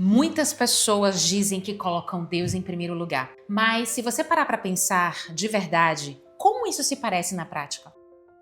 Muitas pessoas dizem que colocam Deus em primeiro lugar, mas se você parar para pensar de verdade, como isso se parece na prática?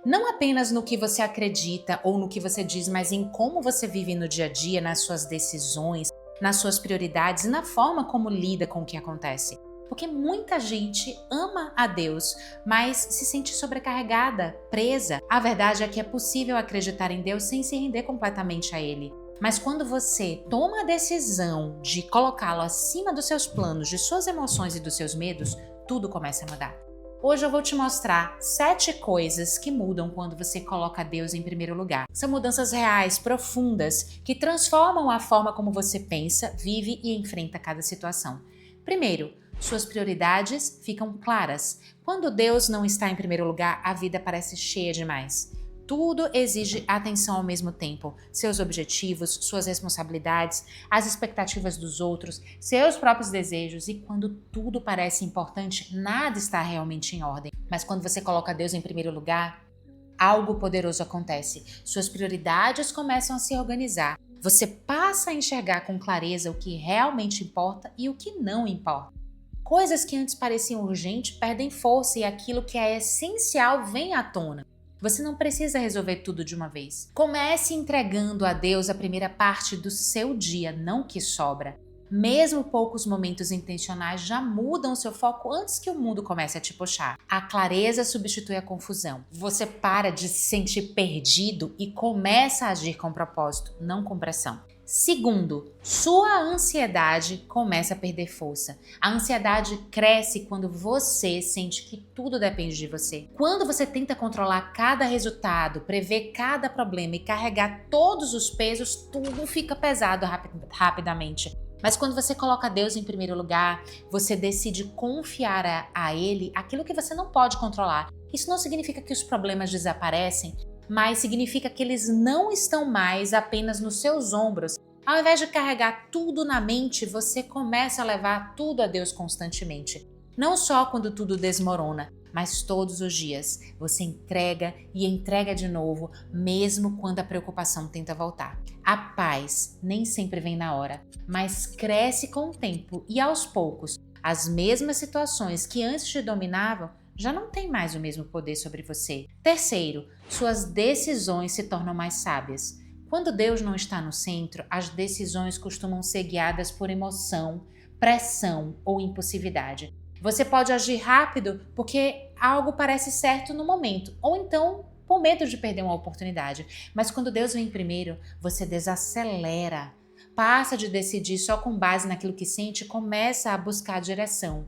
Não apenas no que você acredita ou no que você diz, mas em como você vive no dia a dia, nas suas decisões, nas suas prioridades e na forma como lida com o que acontece. Porque muita gente ama a Deus, mas se sente sobrecarregada, presa. A verdade é que é possível acreditar em Deus sem se render completamente a Ele. Mas quando você toma a decisão de colocá-lo acima dos seus planos, de suas emoções e dos seus medos, tudo começa a mudar. Hoje eu vou te mostrar 7 coisas que mudam quando você coloca Deus em primeiro lugar. São mudanças reais, profundas, que transformam a forma como você pensa, vive e enfrenta cada situação. Primeiro, suas prioridades ficam claras. Quando Deus não está em primeiro lugar, a vida parece cheia demais. Tudo exige atenção ao mesmo tempo. Seus objetivos, suas responsabilidades, as expectativas dos outros, seus próprios desejos. E quando tudo parece importante, nada está realmente em ordem. Mas quando você coloca Deus em primeiro lugar, algo poderoso acontece. Suas prioridades começam a se organizar. Você passa a enxergar com clareza o que realmente importa e o que não importa. Coisas que antes pareciam urgentes perdem força e aquilo que é essencial vem à tona. Você não precisa resolver tudo de uma vez. Comece entregando a Deus a primeira parte do seu dia, não o que sobra. Mesmo poucos momentos intencionais já mudam seu foco antes que o mundo comece a te puxar. A clareza substitui a confusão. Você para de se sentir perdido e começa a agir com propósito, não com pressão. Segundo, sua ansiedade começa a perder força. A ansiedade cresce quando você sente que tudo depende de você. Quando você tenta controlar cada resultado, prever cada problema e carregar todos os pesos, tudo fica pesado rapidamente. Mas quando você coloca Deus em primeiro lugar, você decide confiar a Ele aquilo que você não pode controlar. Isso não significa que os problemas desaparecem, mas significa que eles não estão mais apenas nos seus ombros. Ao invés de carregar tudo na mente, você começa a levar tudo a Deus constantemente. Não só quando tudo desmorona, mas todos os dias. Você entrega e entrega de novo, mesmo quando a preocupação tenta voltar. A paz nem sempre vem na hora, mas cresce com o tempo e aos poucos. As mesmas situações que antes te dominavam já não têm mais o mesmo poder sobre você. Terceiro, suas decisões se tornam mais sábias. Quando Deus não está no centro, as decisões costumam ser guiadas por emoção, pressão ou impulsividade. Você pode agir rápido porque algo parece certo no momento, ou então por medo de perder uma oportunidade. Mas quando Deus vem primeiro, você desacelera, passa de decidir só com base naquilo que sente e começa a buscar direção.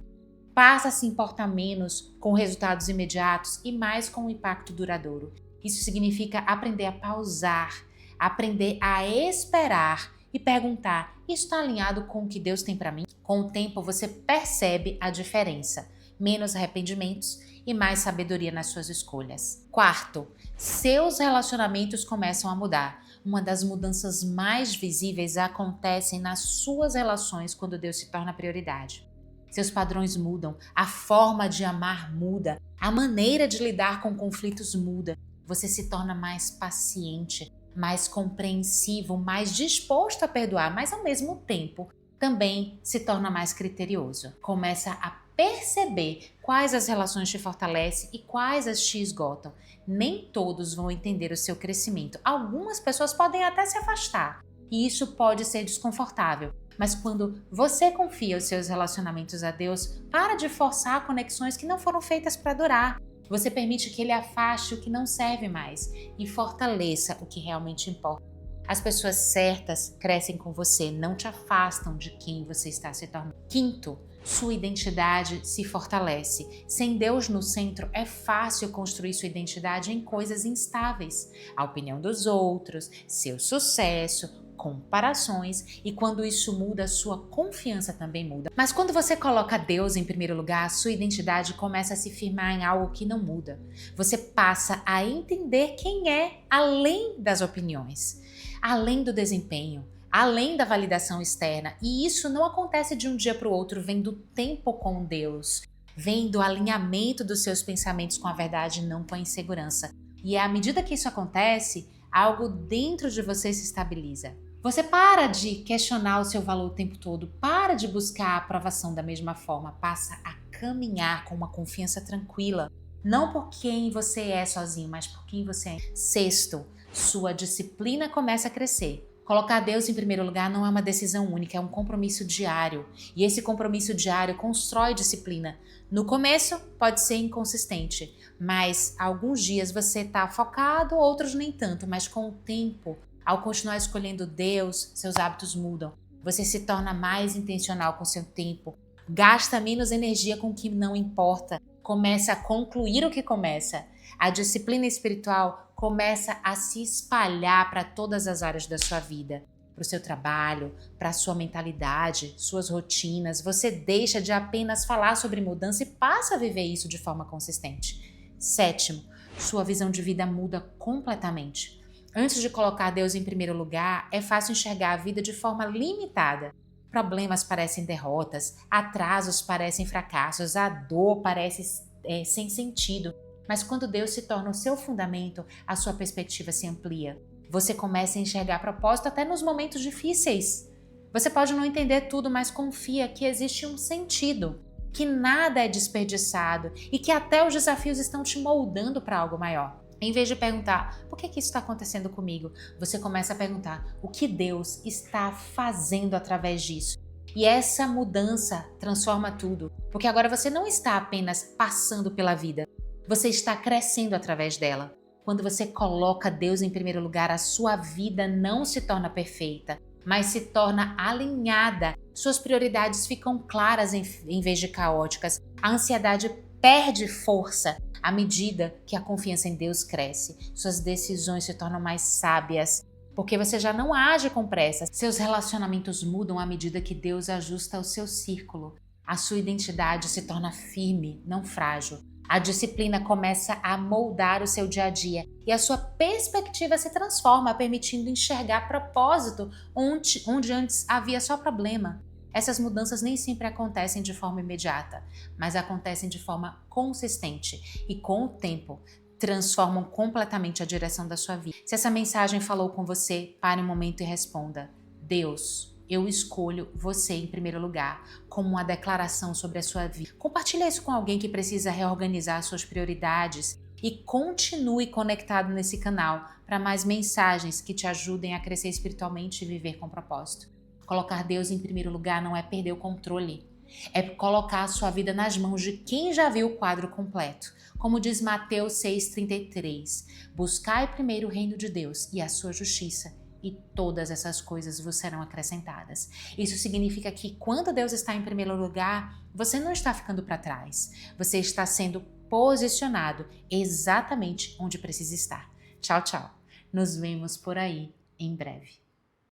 Passa a se importar menos com resultados imediatos e mais com o impacto duradouro. Isso significa aprender a pausar, aprender a esperar e perguntar: isso está alinhado com o que Deus tem para mim? Com o tempo você percebe a diferença, menos arrependimentos e mais sabedoria nas suas escolhas. Quarto, seus relacionamentos começam a mudar. Uma das mudanças mais visíveis acontecem nas suas relações quando Deus se torna prioridade. Seus padrões mudam, a forma de amar muda, a maneira de lidar com conflitos muda. Você se torna mais paciente, mais compreensivo, mais disposto a perdoar, mas ao mesmo tempo também se torna mais criterioso. Começa a perceber quais as relações te fortalecem e quais as te esgotam. Nem todos vão entender o seu crescimento. Algumas pessoas podem até se afastar e isso pode ser desconfortável. Mas quando você confia os seus relacionamentos a Deus, para de forçar conexões que não foram feitas para durar. Você permite que Ele afaste o que não serve mais e fortaleça o que realmente importa. As pessoas certas crescem com você, não te afastam de quem você está se tornando. Quinto, sua identidade se fortalece. Sem Deus no centro, é fácil construir sua identidade em coisas instáveis. A opinião dos outros, seu sucesso, comparações, e quando isso muda, sua confiança também muda. Mas quando você coloca Deus em primeiro lugar, sua identidade começa a se firmar em algo que não muda. Você passa a entender quem é além das opiniões, além do desempenho, além da validação externa. E isso não acontece de um dia para o outro, vem do tempo com Deus, vem do alinhamento dos seus pensamentos com a verdade, não com a insegurança. E à medida que isso acontece, algo dentro de você se estabiliza. Você para de questionar o seu valor o tempo todo, para de buscar a aprovação da mesma forma, passa a caminhar com uma confiança tranquila, não por quem você é sozinho, mas por quem você é. Sexto, sua disciplina começa a crescer. Colocar Deus em primeiro lugar não é uma decisão única, é um compromisso diário. E esse compromisso diário constrói disciplina. No começo pode ser inconsistente, mas alguns dias você está focado, outros nem tanto, mas com o tempo, ao continuar escolhendo Deus, seus hábitos mudam. Você se torna mais intencional com seu tempo, gasta menos energia com o que não importa, começa a concluir o que começa. A disciplina espiritual começa a se espalhar para todas as áreas da sua vida, para o seu trabalho, para a sua mentalidade, suas rotinas. Você deixa de apenas falar sobre mudança e passa a viver isso de forma consistente. Sétimo, sua visão de vida muda completamente. Antes de colocar Deus em primeiro lugar, é fácil enxergar a vida de forma limitada. Problemas parecem derrotas, atrasos parecem fracassos, a dor parece sem sentido. Mas quando Deus se torna o seu fundamento, a sua perspectiva se amplia. Você começa a enxergar propósito até nos momentos difíceis. Você pode não entender tudo, mas confia que existe um sentido, que nada é desperdiçado e que até os desafios estão te moldando para algo maior. Em vez de perguntar, por que isso está acontecendo comigo? Você começa a perguntar, o que Deus está fazendo através disso? E essa mudança transforma tudo, porque agora você não está apenas passando pela vida, você está crescendo através dela. Quando você coloca Deus em primeiro lugar, a sua vida não se torna perfeita, mas se torna alinhada. Suas prioridades ficam claras em vez de caóticas. A ansiedade perde força à medida que a confiança em Deus cresce. Suas decisões se tornam mais sábias, porque você já não age com pressa. Seus relacionamentos mudam à medida que Deus ajusta o seu círculo. A sua identidade se torna firme, não frágil. A disciplina começa a moldar o seu dia a dia e a sua perspectiva se transforma, permitindo enxergar propósito onde antes havia só problema. Essas mudanças nem sempre acontecem de forma imediata, mas acontecem de forma consistente e, com o tempo, transformam completamente a direção da sua vida. Se essa mensagem falou com você, pare um momento e responda: Deus, eu escolho você em primeiro lugar, como uma declaração sobre a sua vida. Compartilhe isso com alguém que precisa reorganizar suas prioridades e continue conectado nesse canal para mais mensagens que te ajudem a crescer espiritualmente e viver com propósito. Colocar Deus em primeiro lugar não é perder o controle, é colocar a sua vida nas mãos de quem já viu o quadro completo. Como diz Mateus 6,33, buscai primeiro o reino de Deus e a sua justiça, e todas essas coisas vos serão acrescentadas. Isso significa que quando Deus está em primeiro lugar, você não está ficando para trás, você está sendo posicionado exatamente onde precisa estar. Tchau, tchau. Nos vemos por aí em breve.